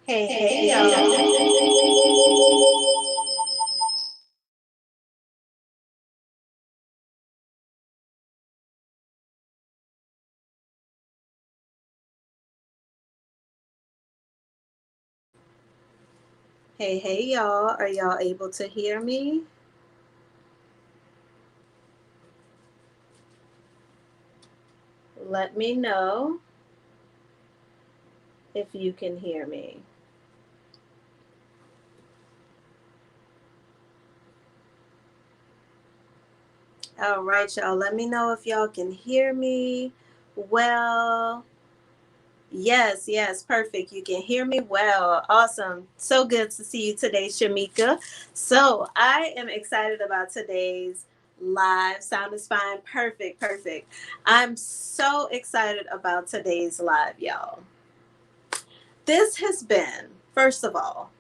Hey, hey, y'all. Hey, hey, y'all. Are y'all able to hear me? Let me know if you can hear me. All right, y'all. Let me know if y'all can hear me well. Yes, yes, perfect. You can hear me well. Awesome. So good to see you today, Shamika. So I am excited about today's live. Sound is fine. Perfect, perfect. I'm so excited about today's live, y'all. This has been, first of all,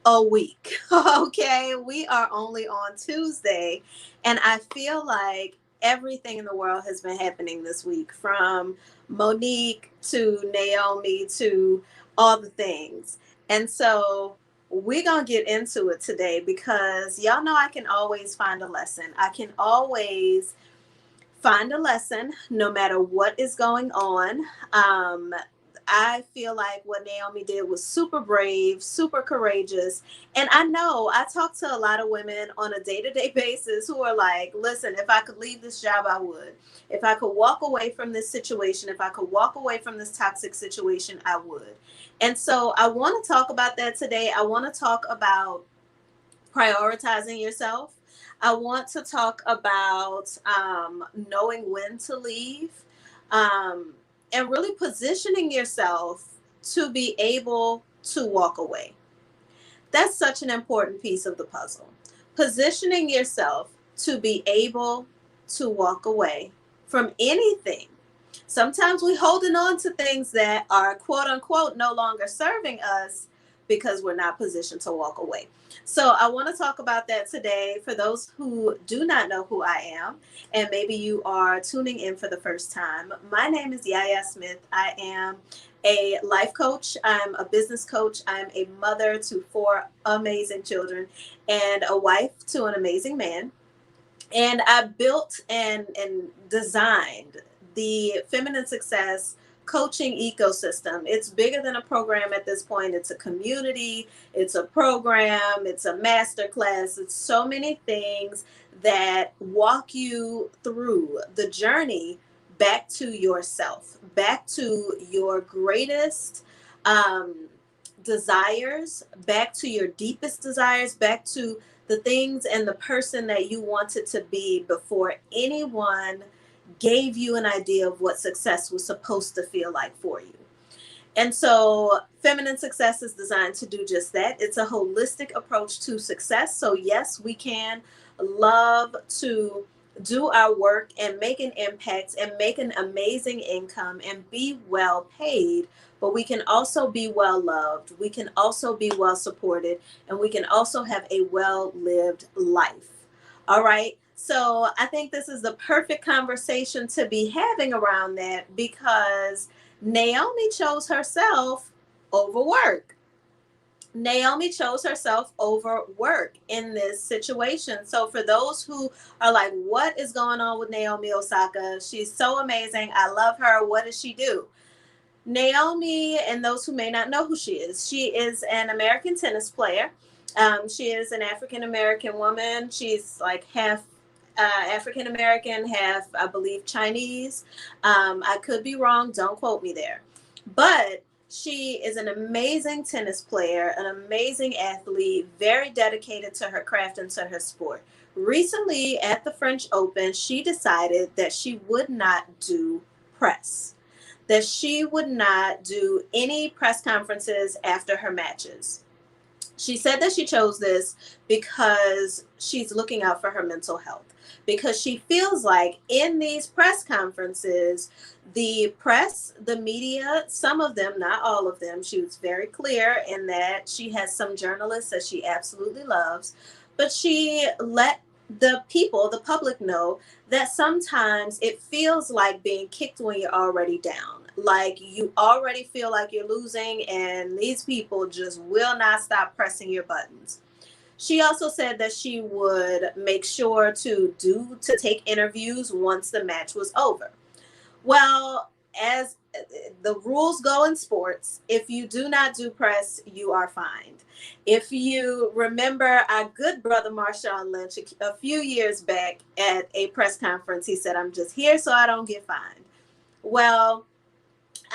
a week. Okay, we are only on Tuesday, and I feel like everything in the world has been happening this week, from Monique to Naomi to all the things. And so we're going to get into it today because y'all know I can always find a lesson. I can always find a lesson no matter what is going on. I feel like what Naomi did was super brave, super courageous. And I know I talk to a lot of women on a day to day basis who are like, listen, if I could leave this job, I would. If I could walk away from this situation, if I could walk away from this toxic situation, I would. And so I want to talk about that today. I want to talk about prioritizing yourself. I want to talk about knowing when to leave, um, and really positioning yourself to be able to walk away. That's such an important piece of the puzzle. Positioning yourself to be able to walk away from anything. Sometimes we're holding on to things that are quote unquote no longer serving us because we're not positioned to walk away. So I want to talk about that today for those who do not know who I am, and maybe you are tuning in for the first time. My name is Yaya Smith. I am a life coach. I'm a business coach. I'm a mother to four amazing children and a wife to an amazing man. And I built and designed the feminine success coaching ecosystem. It's bigger than a program at this point. It's a community, it's a program, it's a masterclass, it's so many things that walk you through the journey back to yourself, back to your greatest um, desires, back to your deepest desires, back to the things and the person that you wanted to be before anyone gave you an idea of what success was supposed to feel like for you. And so, feminine success is designed to do just that. It's a holistic approach to success. So, yes, we can love to do our work and make an impact and make an amazing income and be well paid, but we can also be well loved. We can also be well supported, and we can also have a well lived life. All right. So, I think this is the perfect conversation to be having around that because Naomi chose herself over work. Naomi chose herself over work in this situation. So, for those who are like, what is going on with Naomi Osaka? She's so amazing. I love her. What does she do? Naomi, and those who may not know who she is an American tennis player. She is an African American woman. She's like half African American, half, I believe, Chinese. I could be wrong. Don't quote me there. But she is an amazing tennis player, an amazing athlete, very dedicated to her craft and to her sport. Recently, at the French Open, she decided that she would not do press, that she would not do any press conferences after her matches. She said that she chose this because she's looking out for her mental health. Because she feels like in these press conferences, the press, the media, some of them, not all of them, she was very clear in that she has some journalists that she absolutely loves, but she let the people, the public, know that sometimes it feels like being kicked when you're already down. like you already feel like you're losing, and these people just will not stop pressing your buttons. She also said that she would make sure to take interviews once the match was over. Well, as the rules go in sports, if you do not do press, you are fined. If you remember our good brother Marshawn Lynch a few years back at a press conference, he said, "I'm just here so I don't get fined." Well,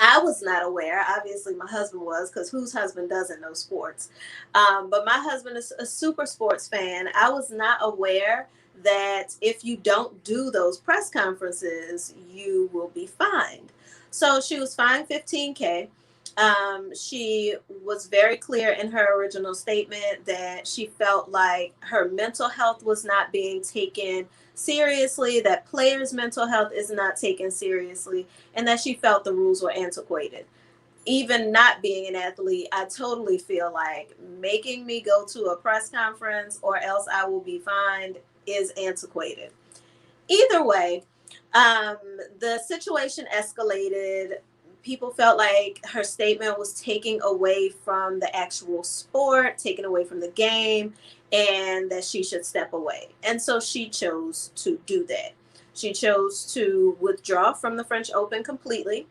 I was not aware. Obviously, my husband was, because whose husband doesn't know sports? But my husband is a super sports fan. I was not aware that if you don't do those press conferences, you will be fined. So she was fined 15K. She was very clear in her original statement that she felt like her mental health was not being taken seriously, that players' mental health is not taken seriously, and that she felt the rules were antiquated. Even not being an athlete, I totally feel like making me go to a press conference or else I will be fined is antiquated. Either way, um, the situation escalated. People felt like her statement was taking away from the actual sport, taking away from the game, and that she should step away. And so she chose to do that. She chose to withdraw from the French Open completely,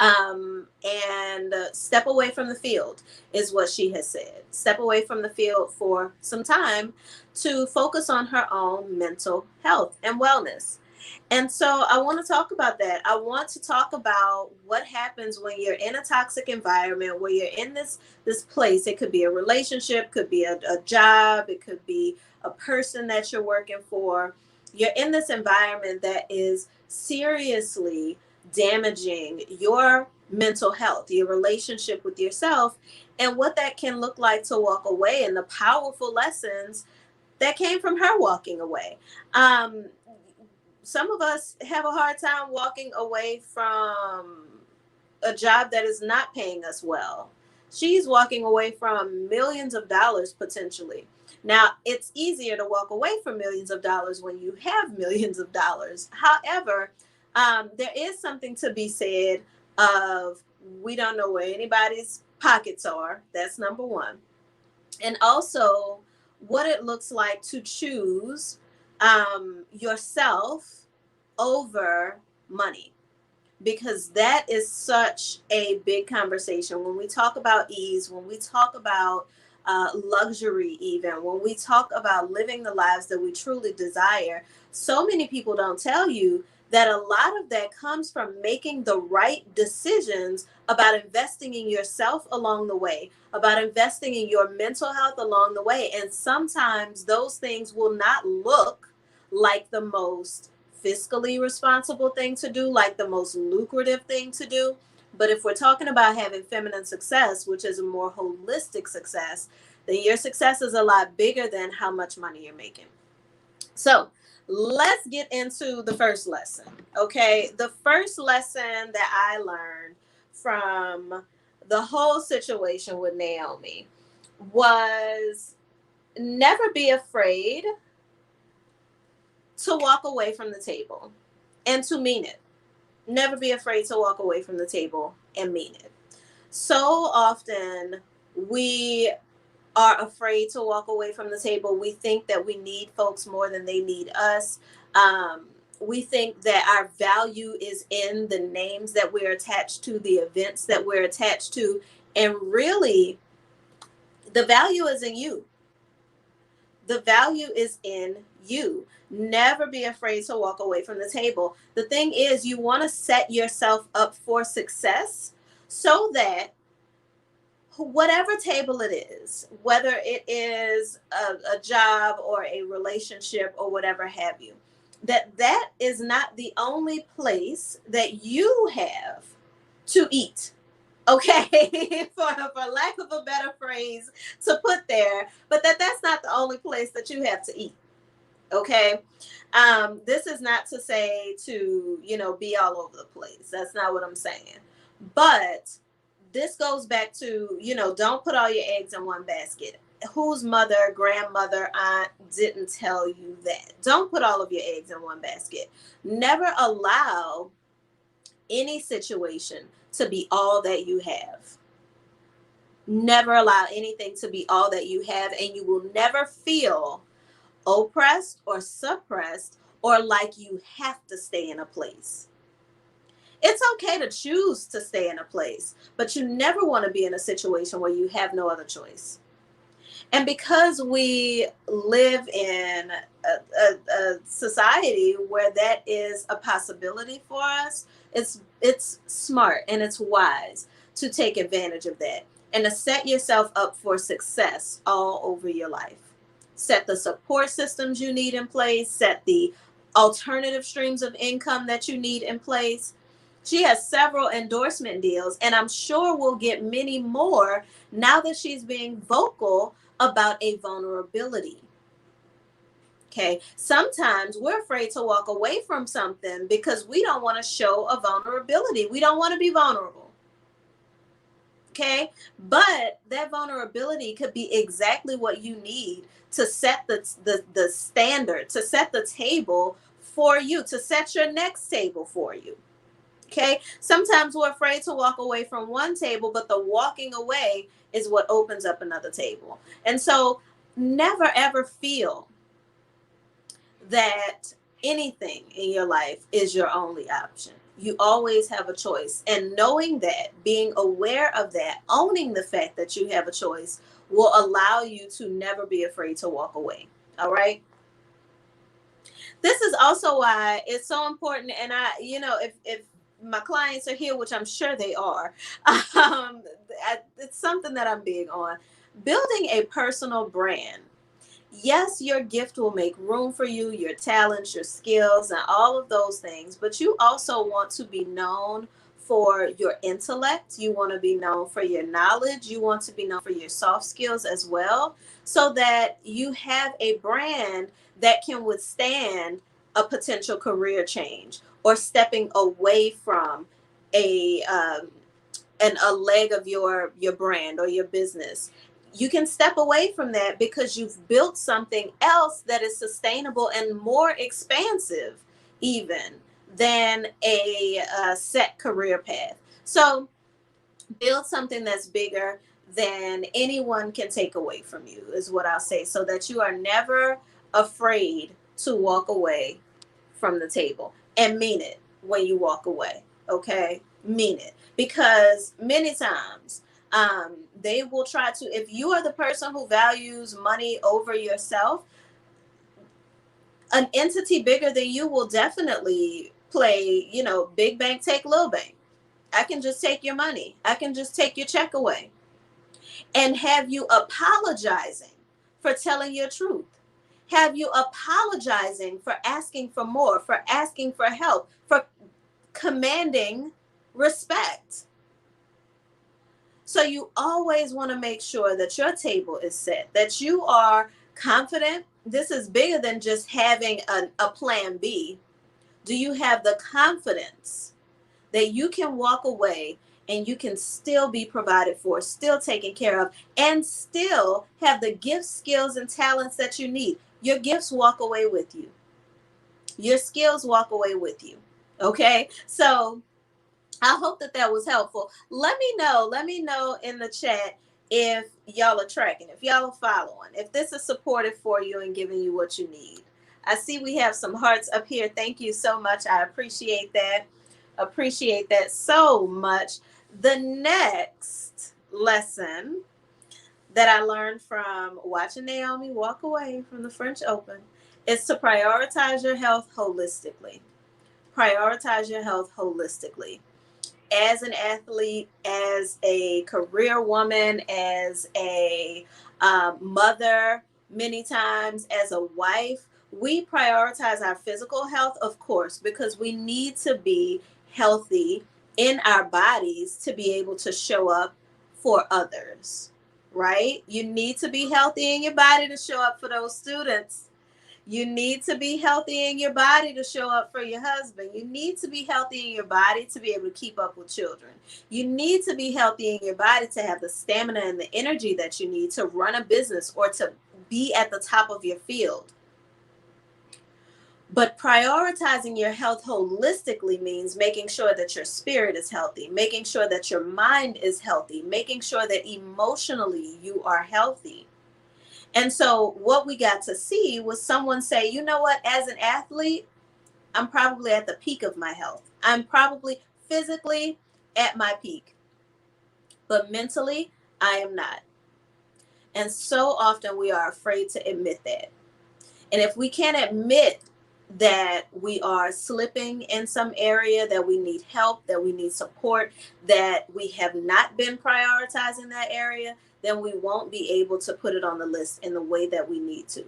and step away from the field, is what she has said. Step away from the field for some time to focus on her own mental health and wellness. And so I want to talk about that. I want to talk about what happens when you're in a toxic environment, where you're in this place. It could be a relationship, could be a job, it could be a person that you're working for. You're in this environment that is seriously damaging your mental health, your relationship with yourself, and what that can look like to walk away, and the powerful lessons that came from her walking away. Um, some of us have a hard time walking away from a job that is not paying us well. She's walking away from millions of dollars potentially. Now, it's easier to walk away from millions of dollars when you have millions of dollars. However, there is something to be said of, we don't know where anybody's pockets are. That's number one. And also what it looks like to choose yourself over money, because that is such a big conversation. When we talk about ease, when we talk about luxury, even when we talk about living the lives that we truly desire, so many people don't tell you that a lot of that comes from making the right decisions about investing in yourself along the way, about investing in your mental health along the way. And sometimes those things will not look like the most fiscally responsible thing to do, like the most lucrative thing to do. But if we're talking about having feminine success, which is a more holistic success, then your success is a lot bigger than how much money you're making. So let's get into the first lesson. Okay. The first lesson that I learned from the whole situation with Naomi was, never be afraid to walk away from the table and to mean it. Never be afraid to walk away from the table and mean it. So often we are afraid to walk away from the table. We think that we need folks more than they need us. We think that our value is in the names that we're attached to, the events that we're attached to. And really, the value is in you. The value is in you. Never be afraid to walk away from the table. The thing is, you want to set yourself up for success so that whatever table it is, whether it is a job or a relationship or whatever have you, that is not the only place that you have to eat. Okay, for lack of a better phrase to put there, but that's not the only place that you have to eat. Okay, this is not to say to, be all over the place. That's not what I'm saying. But this goes back to, don't put all your eggs in one basket. Whose mother, grandmother, aunt didn't tell you that? Don't put all of your eggs in one basket. Never allow any situation to be all that you have. Never allow anything to be all that you have, and you will never feel oppressed or suppressed or like you have to stay in a place. It's okay to choose to stay in a place, but you never want to be in a situation where you have no other choice. And because we live in a society where that is a possibility for us, it's smart and it's wise to take advantage of that and to set yourself up for success all over your life. Set the support systems you need in place, set the alternative streams of income that you need in place. She has several endorsement deals, and I'm sure we'll get many more now that she's being vocal about a vulnerability. Okay. Sometimes we're afraid to walk away from something because we don't want to show a vulnerability. We don't want to be vulnerable. Okay. But that vulnerability could be exactly what you need to set the standard, to set the table for you, to set your next table for you. Okay. Sometimes we're afraid to walk away from one table, but the walking away is what opens up another table. And so never ever feel that anything in your life is your only option. You always have a choice. And knowing that, being aware of that, owning the fact that you have a choice will allow you to never be afraid to walk away. All right. This is also why it's so important. And if my clients are here, which I'm sure they are, it's something that I'm big on. Building a personal brand. Yes, your gift will make room for you, your talents, your skills, and all of those things. But you also want to be known for your intellect. You want to be known for your knowledge. You want to be known for your soft skills as well, so that you have a brand that can withstand a potential career change or stepping away from a a leg of your brand or your business. You can step away from that because you've built something else that is sustainable and more expansive even than a set career path. So build something that's bigger than anyone can take away from you, is what I'll say, so that you are never afraid to walk away from the table, and mean it when you walk away. Okay, mean it, because many times they will try to, if you are the person who values money over yourself, an entity bigger than you will definitely play, big bank take little bank. I can just take your money, I can just take your check away, and have you apologizing for telling your truth, have you apologizing for asking for more, for asking for help, for commanding respect. So you always want to make sure that your table is set, that you are confident. This is bigger than just having a plan B. Do you have the confidence that you can walk away and you can still be provided for, still taken care of, and still have the gifts, skills, and talents that you need? Your gifts walk away with you. Your skills walk away with you. Okay? So I hope that was helpful. Let me know in the chat if y'all are tracking, if y'all are following, if this is supportive for you and giving you what you need. I see we have some hearts up here. Thank you so much. I appreciate that. Appreciate that so much. The next lesson that I learned from watching Naomi walk away from the French Open is to prioritize your health holistically. Prioritize your health holistically. As an athlete, as a career woman, as a mother, many times as a wife, we prioritize our physical health, of course, because we need to be healthy in our bodies to be able to show up for others, right? You need to be healthy in your body to show up for those students. You need to be healthy in your body to show up for your husband. You need to be healthy in your body to be able to keep up with children. You need to be healthy in your body to have the stamina and the energy that you need to run a business or to be at the top of your field. But prioritizing your health holistically means making sure that your spirit is healthy, making sure that your mind is healthy, making sure that emotionally you are healthy. And so, what we got to see was someone say, you know what, as an athlete, I'm probably at the peak of my health. I'm probably physically at my peak, but mentally, I am not. And so often we are afraid to admit that. And if we can't admit that we are slipping in some area, that we need help, that we need support, that we have not been prioritizing that area, then we won't be able to put it on the list in the way that we need to.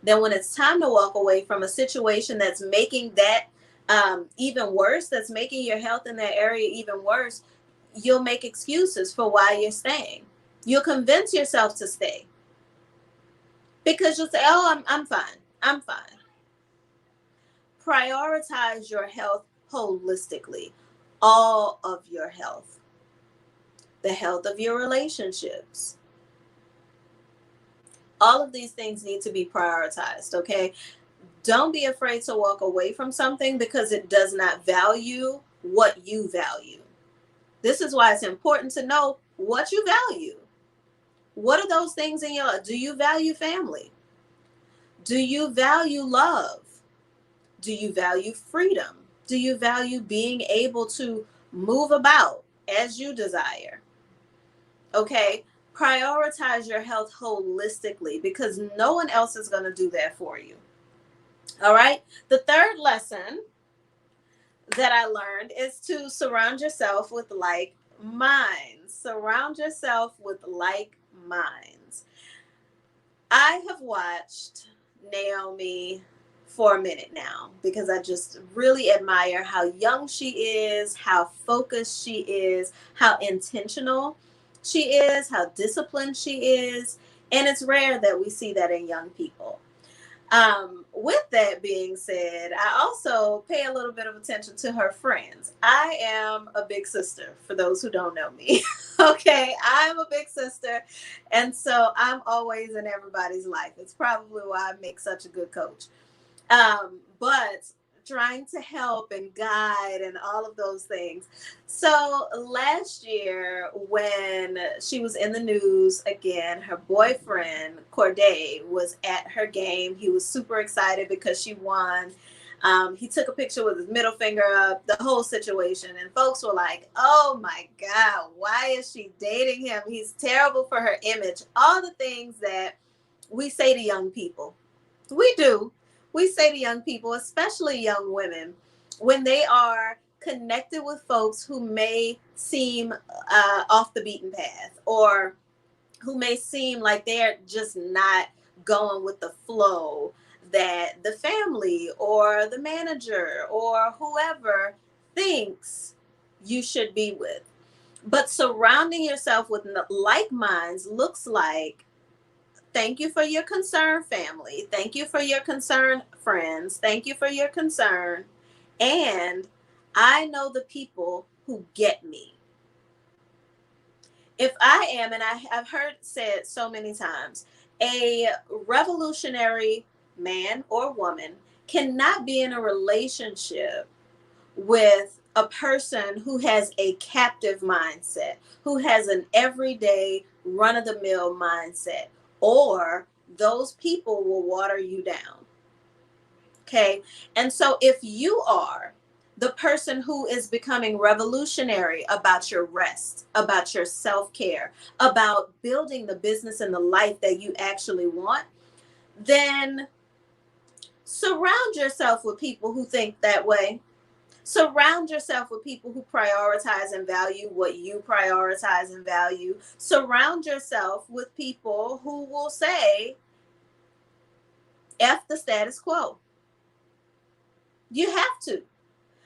Then, when it's time to walk away from a situation that's making that even worse, that's making your health in that area even worse, you'll make excuses for why you're staying. You'll convince yourself to stay because you'll say, oh, I'm fine. I'm fine. Prioritize your health holistically, all of your health, the health of your relationships. All of these things need to be prioritized, okay? Don't be afraid to walk away from something because it does not value what you value. This is why it's important to know what you value. What are those things in your life? Do you value family? Do you value love? Do you value freedom? Do you value being able to move about as you desire? Okay, prioritize your health holistically because no one else is going to do that for you. All right, the third lesson that I learned is to surround yourself with like minds. Surround yourself with like minds. I have watched Naomi for a minute now because I just really admire how young she is, how focused she is, how intentional she is, how disciplined she is. And it's rare that we see that in young people. With that being said, I also pay a little bit of attention to her friends. I am a big sister, for those who don't know me. Okay, I'm a big sister, and so I'm always in everybody's life. It's probably why I make such a good coach. But trying to help and guide and all of those things. So last year, when she was in the news again, her boyfriend Corday was at her game. He was super excited because she won. He took a picture with his middle finger up, the whole situation, and folks were like, oh my God, why is she dating him? He's terrible for her image. All the things that we say to young people. We do. We say to young people, especially young women, when they are connected with folks who may seem off the beaten path or who may seem like they're just not going with the flow that the family or the manager or whoever thinks you should be with. But surrounding yourself with like minds looks like, thank you for your concern, family. Thank you for your concern, friends. Thank you for your concern. And I know the people who get me. If I am, and I've heard said so many times, a revolutionary man or woman cannot be in a relationship with a person who has a captive mindset, who has an everyday run of the mill mindset, or those people will water you down. Okay. And so if you are the person who is becoming revolutionary about your rest, about your self care, about building the business and the life that you actually want, then surround yourself with people who think that way. Surround yourself with people who prioritize and value what you prioritize and value. Surround yourself with people who will say, F the status quo. You have to.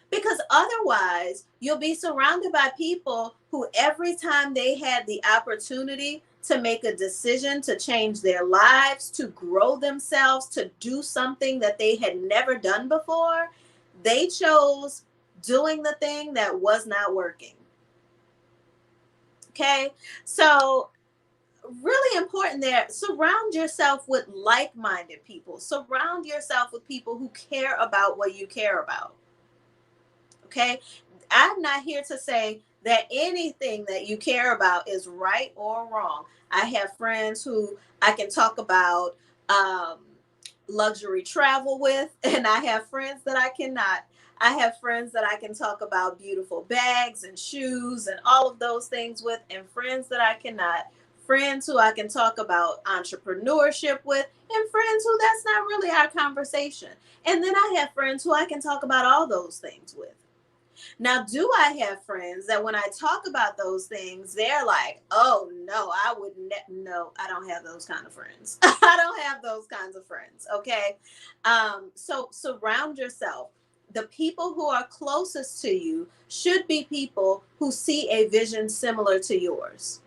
Because otherwise, you'll be surrounded by people who, every time they had the opportunity to make a decision to change their lives, to grow themselves, to do something that they had never done before, they chose doing the thing that was not working. Okay, so really important there, surround yourself with like-minded people. Surround yourself with people who care about what you care about. Okay? I'm not here to say that anything that you care about is right or wrong. I have friends who I can talk about um, luxury travel with, and I have friends that I cannot. I have friends that I can talk about beautiful bags and shoes and all of those things with, and friends that I cannot. Friends who I can talk about entrepreneurship with, and friends who that's not really our conversation. And then I have friends who I can talk about all those things with. Now, do I have friends that when I talk about those things, they're like, oh no, I would no, I don't have those kind of friends. I don't have those kinds of friends. Okay. So surround yourself. The people who are closest to you should be people who see a vision similar to yours.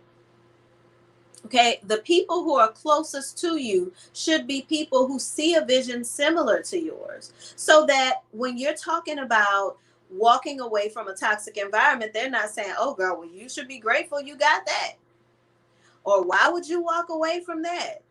Okay, the people who are closest to you should be people who see a vision similar to yours. So that when you're talking about walking away from a toxic environment, they're not saying, oh, girl, well, you should be grateful you got that. Or why would you walk away from that?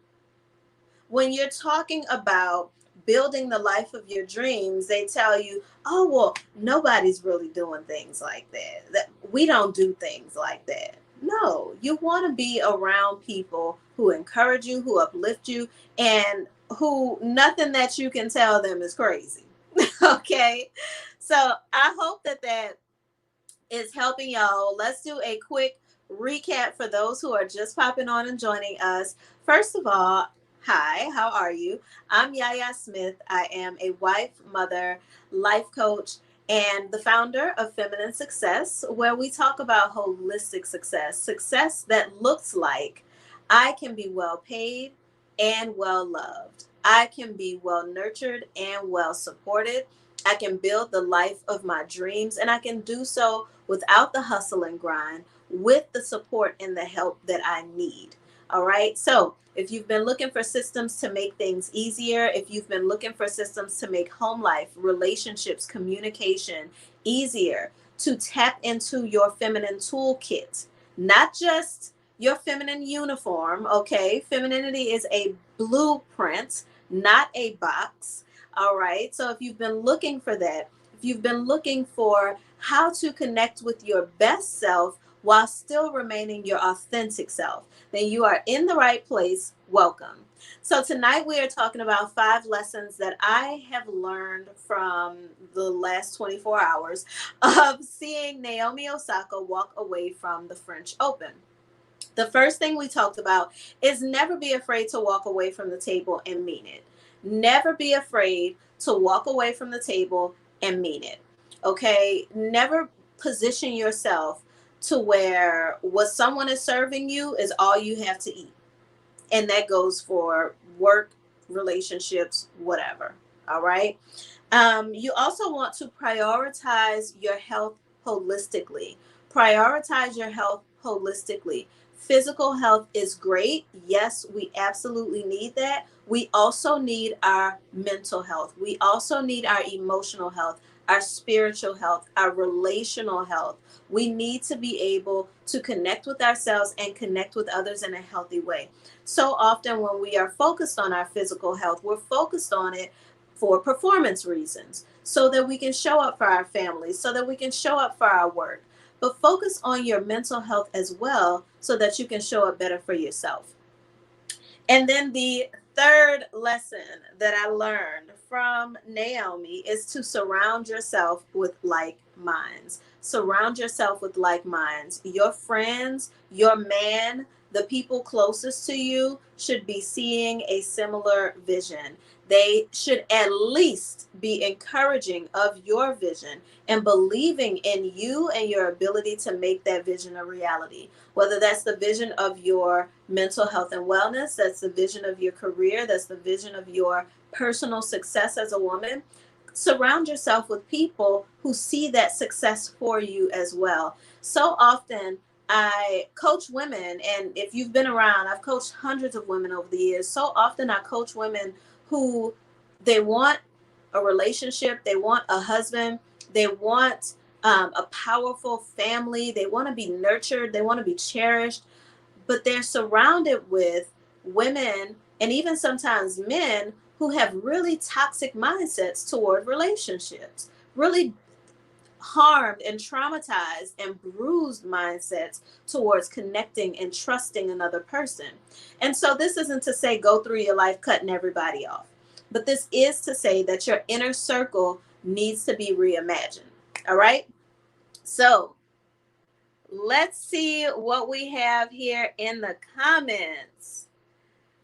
When you're talking about building the life of your dreams, they tell you, oh, well, nobody's really doing things like that. That we don't do things like that. No, you want to be around people who encourage you, who uplift you, and who nothing that you can tell them is crazy. Okay. So I hope that that is helping y'all. Let's do a quick recap for those who are just popping on and joining us. First of all, hi, how are you? I'm Yaya Smith. I am a wife, mother, life coach, and the founder of Feminine Success, where we talk about holistic success, success that looks like I can be well paid and well loved. I can be well nurtured and well supported. I can build the life of my dreams, and I can do so without the hustle and grind, with the support and the help that I need. All right. So, if you've been looking for systems to make things easier, if you've been looking for systems to make home life, relationships, communication easier, to tap into your feminine toolkit, not just your feminine uniform, okay? Femininity is a blueprint, not a box. All right. So if you've been looking for that, if you've been looking for how to connect with your best self while still remaining your authentic self, then you are in the right place. Welcome. So tonight we are talking about 5 lessons that I have learned from the last 24 hours of seeing Naomi Osaka walk away from the French Open. The first thing we talked about is never be afraid to walk away from the table and mean it. Never be afraid to walk away from the table and mean it. Okay? Never position yourself to where what someone is serving you is all you have to eat. And that goes for work, relationships, whatever. All right? You also want to prioritize your health holistically. Prioritize your health holistically. Physical health is great. Yes, we absolutely need that. We also need our mental health. We also need our emotional health, our spiritual health, our relational health. We need to be able to connect with ourselves and connect with others in a healthy way. So often, when we are focused on our physical health, we're focused on it for performance reasons, so that we can show up for our families, so that we can show up for our work. But focus on your mental health as well so that you can show up better for yourself. And then the third lesson that I learned from Naomi is to surround yourself with like minds. Surround yourself with like minds. Your friends, your man, the people closest to you should be seeing a similar vision. They should at least be encouraging of your vision and believing in you and your ability to make that vision a reality. Whether that's the vision of your mental health and wellness, that's the vision of your career, that's the vision of your personal success as a woman. Surround yourself with people who see that success for you as well. So often, I coach women, and if you've been around, I've coached hundreds of women over the years. So often, I coach women who they want a relationship, they want a husband, they want a powerful family, they want to be nurtured, they want to be cherished, but they're surrounded with women and even sometimes men who have really toxic mindsets toward relationships, really harmed and traumatized and bruised mindsets towards connecting and trusting another person. And so this isn't to say go through your life cutting everybody off, but this is to say that your inner circle needs to be reimagined. All right. So let's see what we have here in the comments.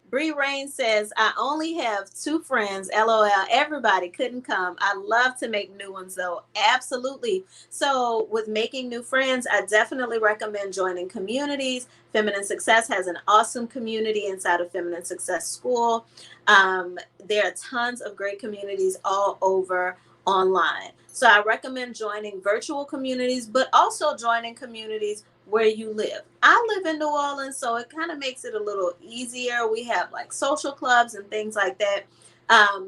Bree Rain says, I only have 2 friends. LOL. Everybody couldn't come. I love to make new ones, though. Absolutely. So, with making new friends, I definitely recommend joining communities. Feminine Success has an awesome community inside of Feminine Success School. There are tons of great communities all over online. So, I recommend joining virtual communities, but also joining communities where you live. I live in New Orleans, so it kind of makes it a little easier. We have like social clubs and things like that.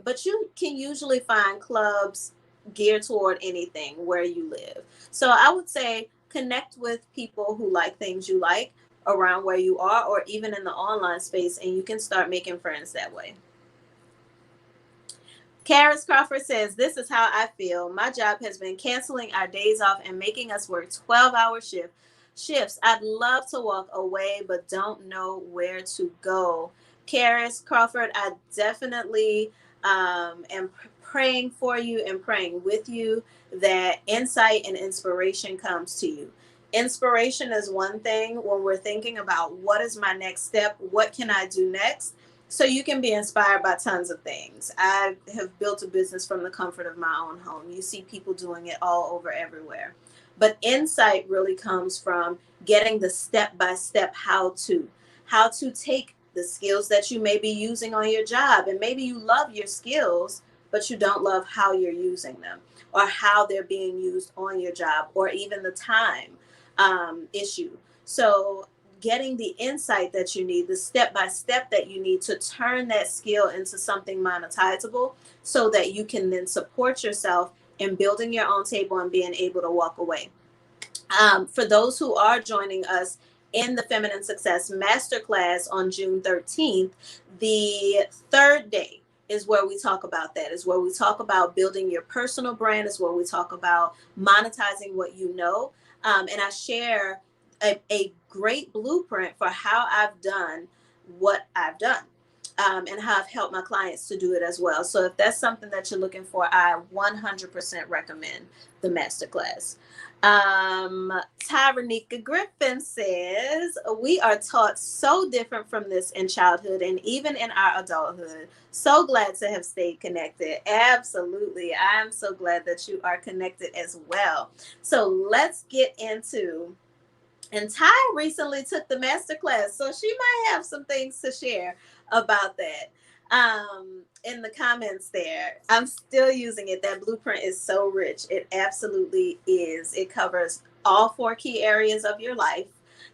But you can usually find clubs geared toward anything where you live. So I would say connect with people who like things you like around where you are, or even in the online space, and you can start making friends that way. Karis Crawford says, this is how I feel. My job has been canceling our days off and making us work 12-hour shifts. I'd love to walk away, but don't know where to go. Karis Crawford, I definitely am praying for you and praying with you that insight and inspiration comes to you. Inspiration is one thing when we're thinking about what is my next step? What can I do next? So you can be inspired by tons of things. I have built a business from the comfort of my own home. You see people doing it all over everywhere. But insight really comes from getting the step-by-step how to take the skills that you may be using on your job. And maybe you love your skills, but you don't love how you're using them or how they're being used on your job, or even the time issue. So getting the insight that you need, the step by step that you need to turn that skill into something monetizable, so that you can then support yourself in building your own table and being able to walk away. For those who are joining us in the Feminine Success Masterclass on June 13th, the third day is where we talk about that, is where we talk about building your personal brand, is where we talk about monetizing what you know. And I share a great blueprint for how I've done what I've done. And how I've helped my clients to do it as well. So if that's something that you're looking for, I 100% recommend the masterclass. Tyranika Griffin says, we are taught so different from this in childhood and even in our adulthood. So glad to have stayed connected. Absolutely. I'm so glad that you are connected as well. So let's get into, and Ty recently took the masterclass, so she might have some things to share about that in the comments there. I'm still using it. That blueprint is so rich. It absolutely is. It covers all 4 key areas of your life: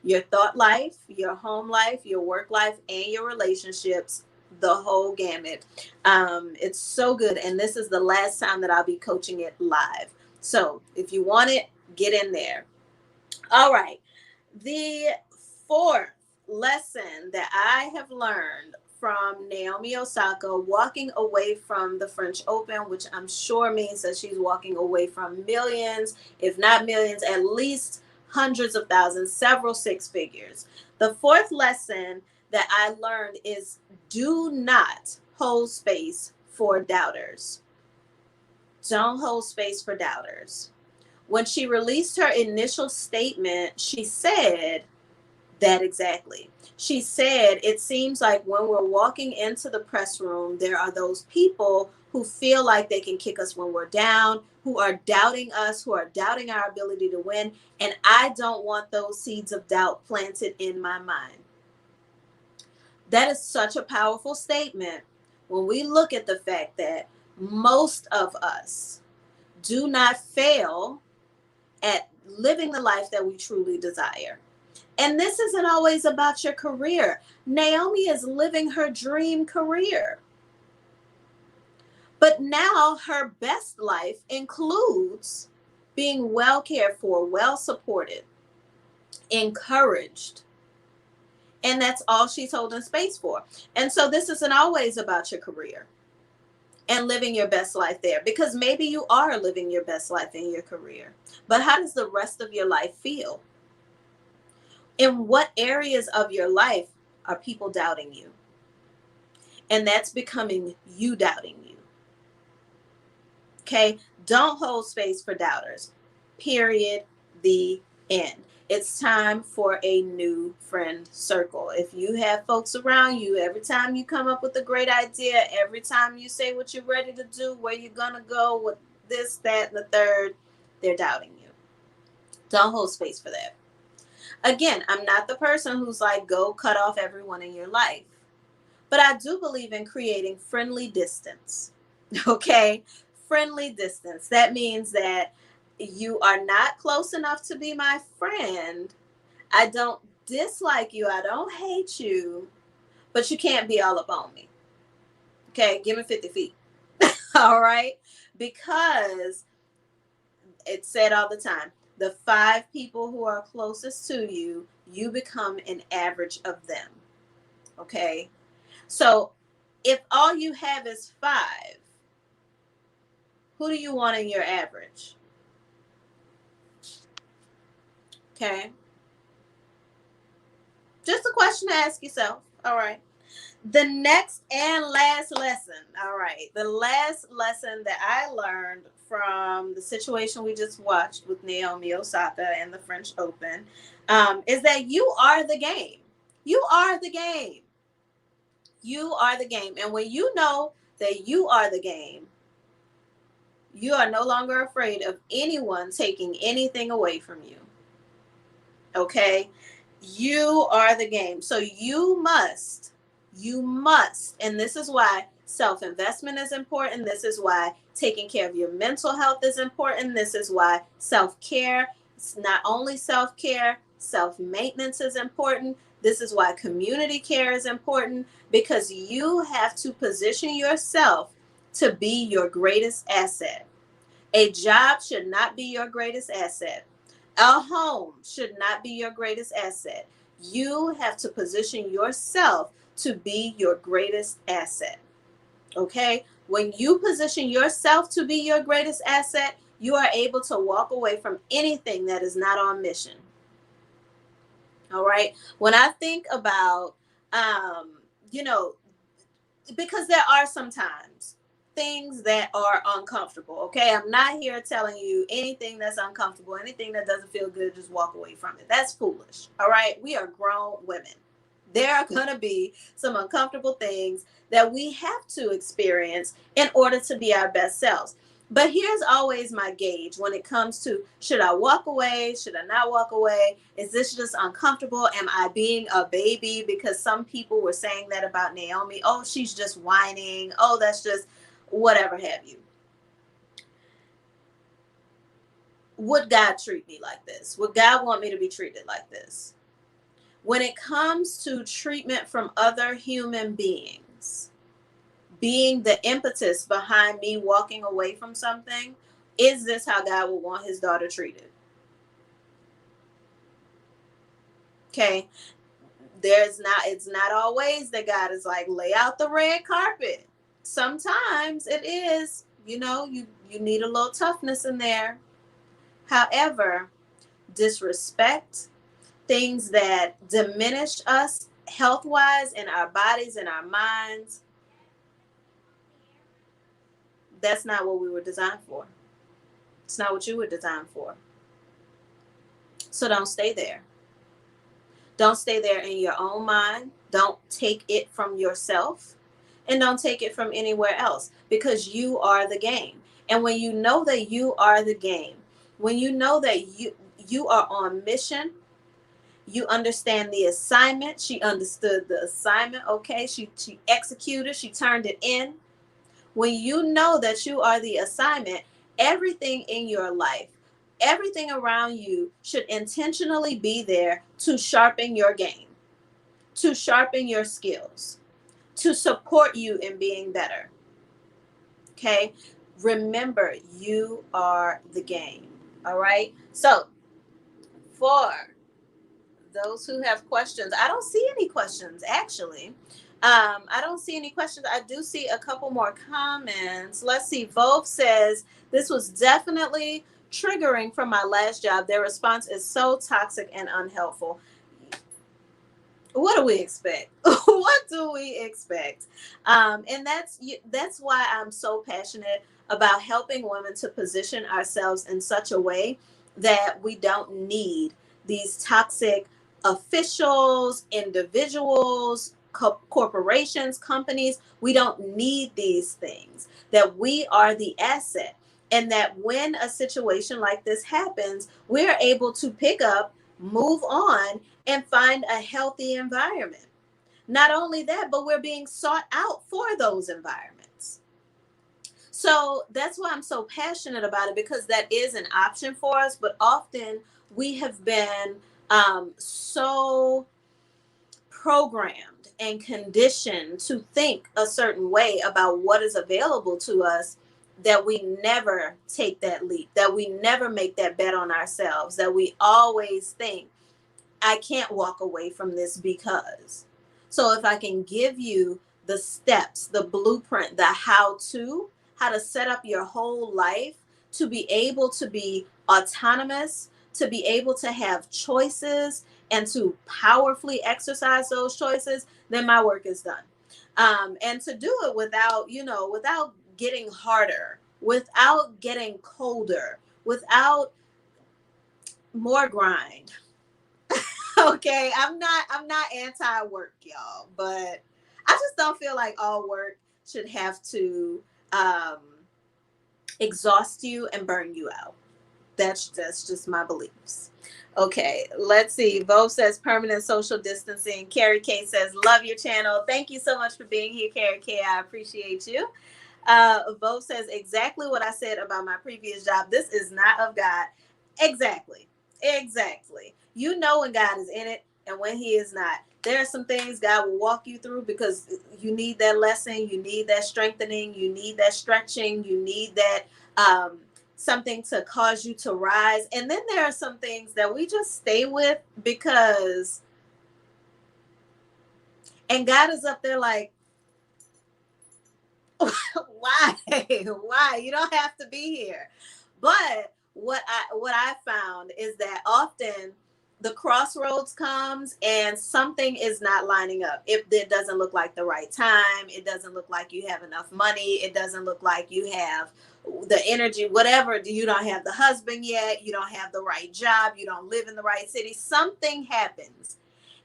your thought life, your home life, your work life, and your relationships, the whole gamut. It's so good. And this is the last time that I'll be coaching it live. So if you want it, get in there. All right. The 4th lesson that I have learned from Naomi Osaka, walking away from the French Open, which I'm sure means that she's walking away from millions, if not millions, at least hundreds of thousands, several 6 figures. The 4th lesson that I learned is, do not hold space for doubters. Don't hold space for doubters. When she released her initial statement, she said that exactly. She said, it seems like when we're walking into the press room, there are those people who feel like they can kick us when we're down, who are doubting us, who are doubting our ability to win. And I don't want those seeds of doubt planted in my mind. That is such a powerful statement when we look at the fact that most of us do not fail at living the life that we truly desire. And this isn't always about your career. Naomi is living her dream career. But now her best life includes being well cared for, well supported, encouraged, And that's all she's holding space for. And so this isn't always about your career and living your best life there, because maybe you are living your best life in your career. But how does the rest of your life feel? In what areas of your life are people doubting you? And that's becoming you doubting you. Okay? Don't hold space for doubters. Period. The end. It's time for a new friend circle. If you have folks around you, every time you come up with a great idea, every time you say what you're ready to do, where you're going to go with this, that, and the third, they're doubting you. Don't hold space for that. Again, I'm not the person who's like, go cut off everyone in your life. But I do believe in creating friendly distance. Okay? Friendly distance. That means that you are not close enough to be my friend. I don't dislike you. I don't hate you. But you can't be all up on me. Okay? Give me 50 feet. All right? Because it's said all the time, the 5 people who are closest to you, you become an average of them. Okay? So if all you have is 5, who do you want in your average? Okay. Just a question to ask yourself. All right. The next and last lesson. All right. The last lesson that I learned from the situation we just watched with Naomi Osaka and the French Open is that you are the game. You are the game. You are the game. And when you know that you are the game, you are no longer afraid of anyone taking anything away from you. Okay? You are the game. So you must, and this is why self-investment is important. This is why taking care of your mental health is important. This is why self-care, not only self-care, self-maintenance is important. This is why community care is important, because you have to position yourself to be your greatest asset. A job should not be your greatest asset. A home should not be your greatest asset. You have to position yourself to be your greatest asset. Okay? When you position yourself to be your greatest asset, you are able to walk away from anything that is not on mission. All right? When I think about, you know, because there are sometimes things that are uncomfortable. Okay, I'm not here telling you anything that's uncomfortable, anything that doesn't feel good, just walk away from it. That's foolish. All right, we are grown women. There are going to be some uncomfortable things that we have to experience in order to be our best selves. But here's always my gauge when it comes to, should I walk away? Should I not walk away? Is this just uncomfortable? Am I being a baby? Because some people were saying that about Naomi. Oh, she's just whining. Oh, that's just whatever have you. Would God treat me like this? Would God want me to be treated like this? When it comes to treatment from other human beings, being the impetus behind me walking away from something, is this how God would want his daughter treated? Okay. It's not always that God is like, lay out the red carpet. Sometimes it is, you need a little toughness in there. However, disrespect, things that diminish us health wise in our bodies and our minds, that's not what we were designed for. It's not what you were designed for. So don't stay there. Don't stay there in your own mind. Don't take it from yourself, and don't take it from anywhere else, because you are the game. And when you know that you are the game, when you know that you are on mission, you understand the assignment. She understood the assignment. Okay, she executed, she turned it in. When you know that you are the assignment, everything in your life, everything around you should intentionally be there to sharpen your game, to sharpen your skills, to support you in being better. Okay? Remember, you are the game. All right? So, for those who have questions. I don't see any questions, actually. I don't see any questions. I do see a couple more comments. Let's see. Vove says, this was definitely triggering from my last job. Their response is so toxic and unhelpful. What do we expect? What do we expect? And that's why I'm so passionate about helping women to position ourselves in such a way that we don't need these toxic officials, individuals, corporations, companies. We don't need these things. That we are the asset, and that when a situation like this happens, we're able to pick up, move on, and find a healthy environment. Not only that, but we're being sought out for those environments. So that's why I'm so passionate about it, because that is an option for us. But often we have been so programmed and conditioned to think a certain way about what is available to us, that we never take that leap, that we never make that bet on ourselves, that we always think, I can't walk away from this because. So if I can give you the steps, the blueprint, the how to set up your whole life to be able to be autonomous, to be able to have choices and to powerfully exercise those choices, then my work is done. And to do it without, without getting harder, without getting colder, without more grind. Okay, I'm not anti-work, y'all, but I just don't feel like all work should have to um exhaust you and burn you out. That's just my beliefs. Okay, let's see. Vo says permanent social distancing. Carrie K says, love your channel. Thank you so much for being here, Carrie K. I appreciate you. Vo says, exactly what I said about my previous job. This is not of God. Exactly. Exactly. You know when God is in it and when he is not. There are some things God will walk you through because you need that lesson, you need that strengthening, you need that stretching, you need that something to cause you to rise. And then there are some things that we just stay with because, and God is up there like, why? Why? You don't have to be here. But what I found is that often the crossroads comes and something is not lining up. If it doesn't look like the right time, it doesn't look like you have enough money, it doesn't look like you have the energy, whatever. You don't have the husband yet, you don't have the right job, you don't live in the right city. Something happens.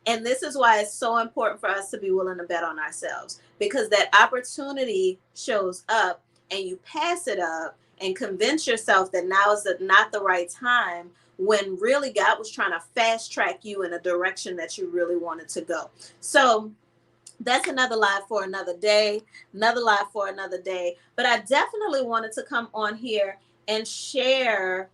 And this is why it's so important for us to be willing to bet on ourselves, because that opportunity shows up and you pass it up and convince yourself that now is not the right time, when really God was trying to fast track you in a direction that you really wanted to go. So that's another live for another day, another live for another day. But I definitely wanted to come on here and share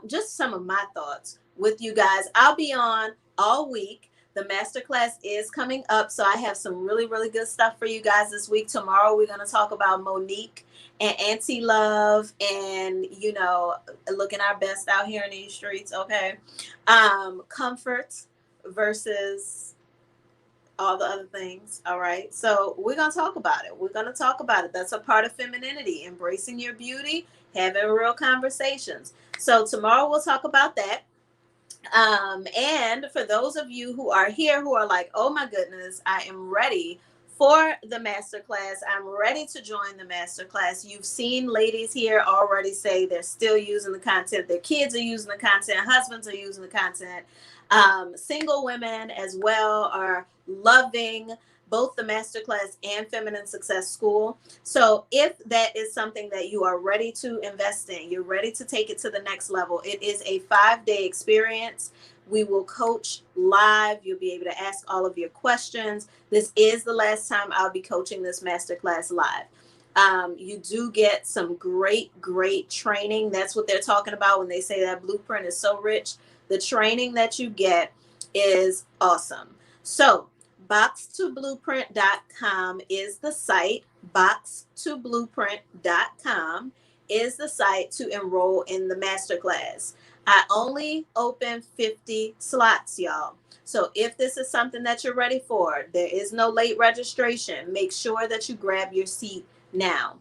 just some of my thoughts with you guys. I'll be on all week. The masterclass is coming up, so I have some really, really good stuff for you guys this week. Tomorrow, we're going to talk about Monique and Auntie Love and, looking our best out here in these streets, okay? Comfort versus all the other things. All right. So we're going to talk about it. We're going to talk about it. That's a part of femininity, embracing your beauty, having real conversations. So tomorrow we'll talk about that. And for those of you who are here who are like, oh my goodness, I am ready for the masterclass. I'm ready to join the masterclass. You've seen ladies here already say they're still using the content. Their kids are using the content. Husbands are using the content. Single women as well are loving both the masterclass and Feminine Success School. So if that is something that you are ready to invest in, you're ready to take it to the next level, it is a 5-day experience. We will coach live. You'll be able to ask all of your questions. This is the last time I'll be coaching this masterclass live. You do get some great training. That's what they're talking about when they say that blueprint is so rich. The training that you get is awesome. So box2blueprint.com is the site. Box2blueprint.com is the site to enroll in the masterclass. I only open 50 slots, y'all. So if this is something that you're ready for, there is no late registration. Make sure that you grab your seat now.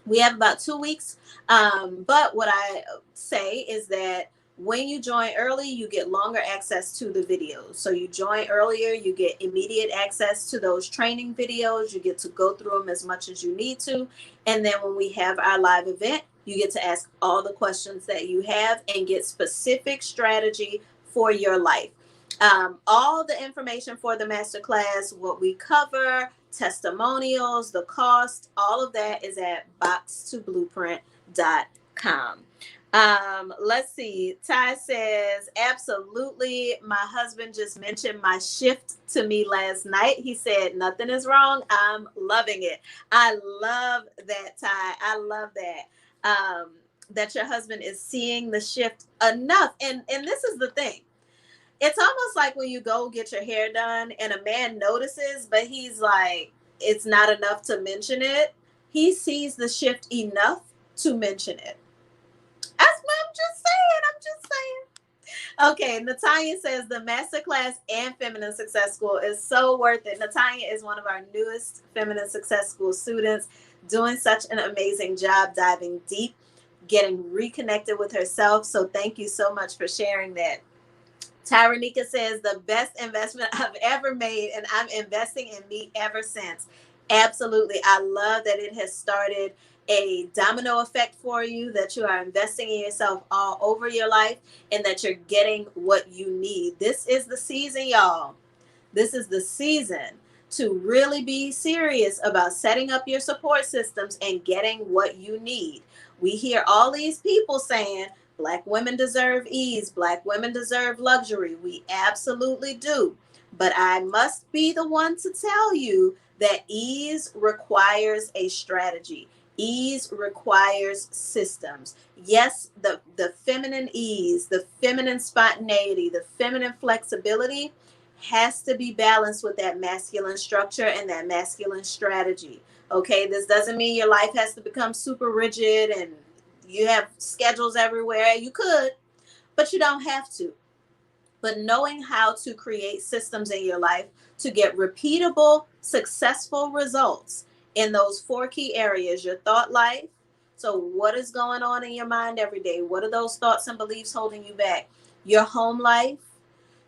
We have about 2 weeks. But what I say is that when you join early, you get longer access to the videos. So you join earlier, you get immediate access to those training videos. You get to go through them as much as you need to. And then when we have our live event, you get to ask all the questions that you have and get specific strategy for your life. All the information for the masterclass, what we cover, testimonials, the cost, all of that is at box2blueprint.com. Let's see. Ty says, absolutely. My husband just mentioned my shift to me last night. He said, nothing is wrong. I'm loving it. I love that, Ty. I love that. That your husband is seeing the shift enough. And this is the thing. It's almost like when you go get your hair done and a man notices, but he's like, it's not enough to mention it. He sees the shift enough to mention it. That's what I'm just saying. I'm just saying. Okay, Natalia says the masterclass and Feminine Success School is so worth it. Natalia is one of our newest Feminine Success School students, doing such an amazing job diving deep, getting reconnected with herself. So thank you so much for sharing that. Tyranika says the best investment I've ever made, and I'm investing in me ever since. Absolutely. I love that it has started a domino effect for you, that you are investing in yourself all over your life, and that you're getting what you need. This is the season, y'all. This is the season to really be serious about setting up your support systems and getting what you need. We hear all these people saying, Black women deserve ease, Black women deserve luxury. We absolutely do. But I must be the one to tell you that ease requires a strategy. Ease requires systems. Yes, the feminine ease, the feminine spontaneity, the feminine flexibility has to be balanced with that masculine structure and that masculine strategy. Okay, this doesn't mean your life has to become super rigid and you have schedules everywhere. You could, but you don't have to. But knowing how to create systems in your life to get repeatable, successful results in those 4 key areas: your thought life. So, what is going on in your mind every day? What are those thoughts and beliefs holding you back? Your home life,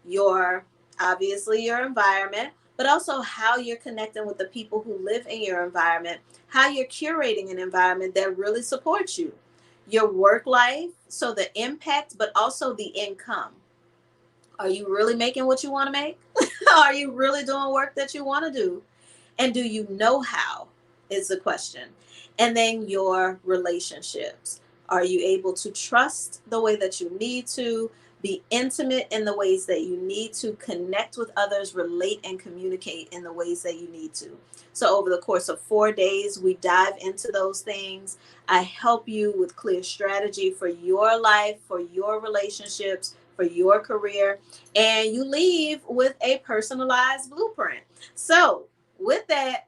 your obviously your environment, but also how you're connecting with the people who live in your environment, how you're curating an environment that really supports you, your work life, so the impact, but also the income. Are you really making what you want to make? Are you really doing work that you want to do? And do you know how? Is the question. And then your relationships. Are you able to trust the way that you need to? Be intimate in the ways that you need to, connect with others, relate and communicate in the ways that you need to. So, over the course of 4 days, we dive into those things. I help you with clear strategy for your life, for your relationships, for your career, and you leave with a personalized blueprint. So, with that,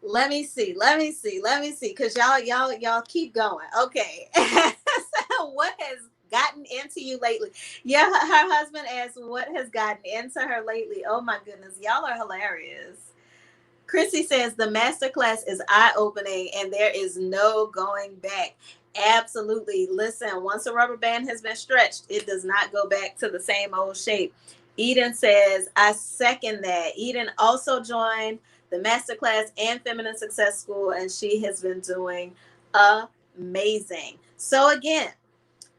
let me see, because y'all keep going. Okay. So what has gotten into you lately? Yeah, her husband asked what has gotten into her lately. Oh my goodness, y'all are hilarious. Chrissy says the masterclass is eye-opening and there is no going back. Absolutely. Listen, once a rubber band has been stretched, it does not go back to the same old shape. Eden says, I second that. Eden also joined the masterclass and Feminine Success School, and she has been doing amazing. So again,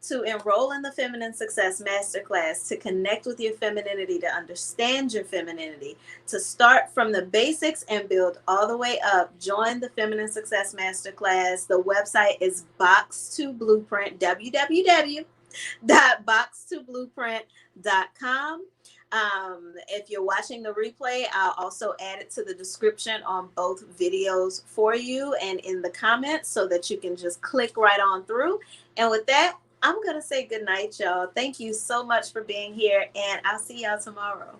to enroll in the Feminine Success Masterclass, to connect with your femininity, to understand your femininity, to start from the basics and build all the way up, join the Feminine Success Masterclass. The website is Box2Blueprint, www.box2blueprint.com. If you're watching the replay, I'll also add it to the description on both videos for you and in the comments so that you can just click right on through. And with that, I'm going to say good night, y'all. Thank you so much for being here, and I'll see y'all tomorrow.